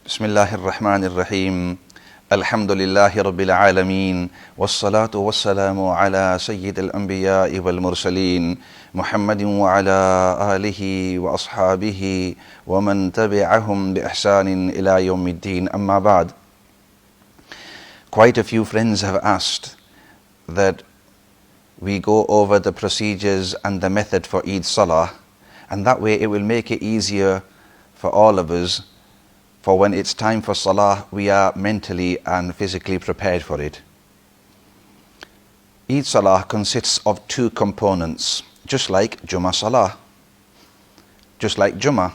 بسم الله الرحمن الرحيم الحمد لله رب العالمين والصلاة والسلام على سيد الأنبياء والمرسلين محمد وعلى آله وأصحابه ومن تبعهم بإحسان إلى يوم الدين أما بعد. Quite a few friends have asked that we go over the procedures and the method for Eid Salah, and that way it will make it easier for all of us, for when it's time for Salah we are mentally and physically prepared for it. Eid Salah consists of two components, just like Jummah Salah. Just like Jummah,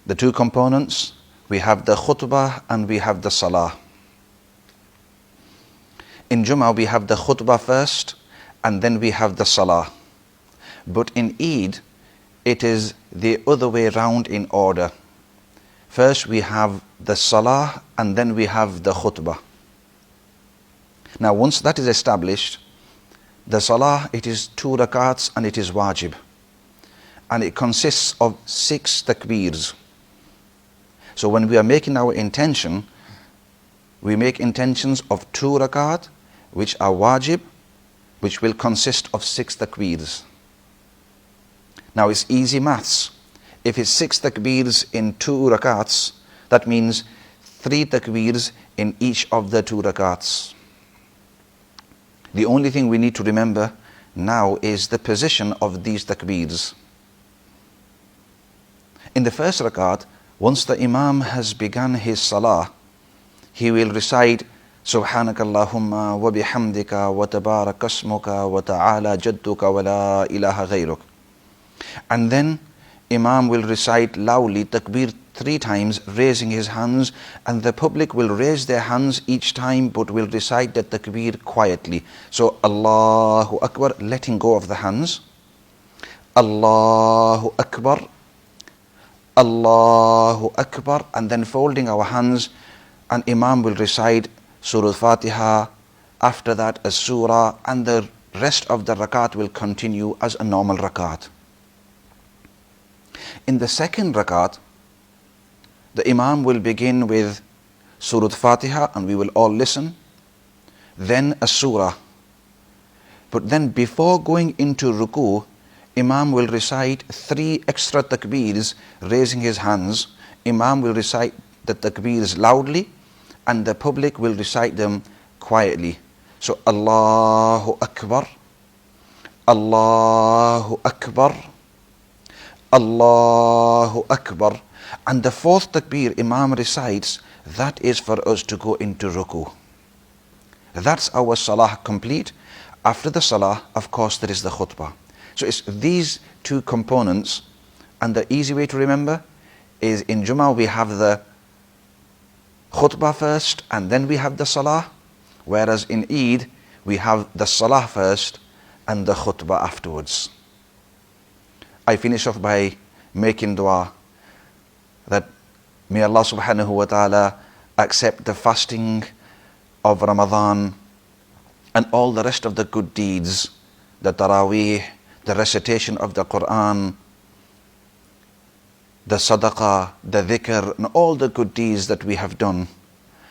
the two components, we have the khutbah and we have the Salah. In Jummah we have the khutbah first and then we have the Salah. But in Eid it is the other way round in order. First we have the Salah and then we have the khutbah. Now once that is established, the Salah, it is 2 rakats and it is wajib. And it consists of 6 takbeers. So when we are making our intention, we make intentions of 2 rakat, which are wajib, which will consist of 6 takbeers. Now it's easy maths. If it's 6 takbeers in 2 rakats, that means 3 takbeers in each of the 2 rakats. The only thing we need to remember now is the position of these takbeers. In the first rakat, once the Imam has begun his Salah, he will recite Subhanakallahumma wa bihamdika wa tabarak asmuka wa ta'ala jadduka wa la ilaha ghayruk. And then Imam will recite loudly takbir 3 times, raising his hands, and the public will raise their hands each time but will recite the takbir quietly. So Allahu Akbar, letting go of the hands. Allahu Akbar, Allahu Akbar, and then folding our hands, and Imam will recite Surah Fatiha, after that a surah, and the rest of the rakat will continue as a normal rakat. In the second rakat, the Imam will begin with Surah Fatiha and we will all listen, then a surah. But then before going into ruku, Imam will recite 3 extra takbeers, raising his hands. Imam will recite the takbeers loudly and the public will recite them quietly. So Allahu Akbar, Allahu Akbar, Allahu Akbar. And the 4th takbir Imam recites, that is for us to go into ruku. That's our Salah complete. After the Salah, of course, there is the khutbah. So it's these 2 components, and the easy way to remember is in Jummah we have the khutbah first and then we have the Salah, whereas in Eid we have the Salah first and the khutbah afterwards. I finish off by making dua that may Allah subhanahu wa ta'ala accept the fasting of Ramadan and all the rest of the good deeds, the Taraweeh, the recitation of the Quran, the sadaqah, the dhikr, and all the good deeds that we have done.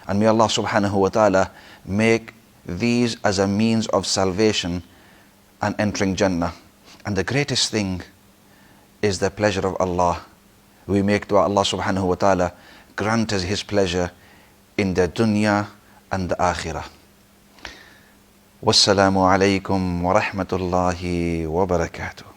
And may Allah subhanahu wa ta'ala make these as a means of salvation and entering Jannah. And the greatest thing is the pleasure of Allah. We make dua Allah subhanahu wa ta'ala grant us His pleasure in the dunya and the akhirah. Wassalamu alaikum wa rahmatullahi wa barakatuh.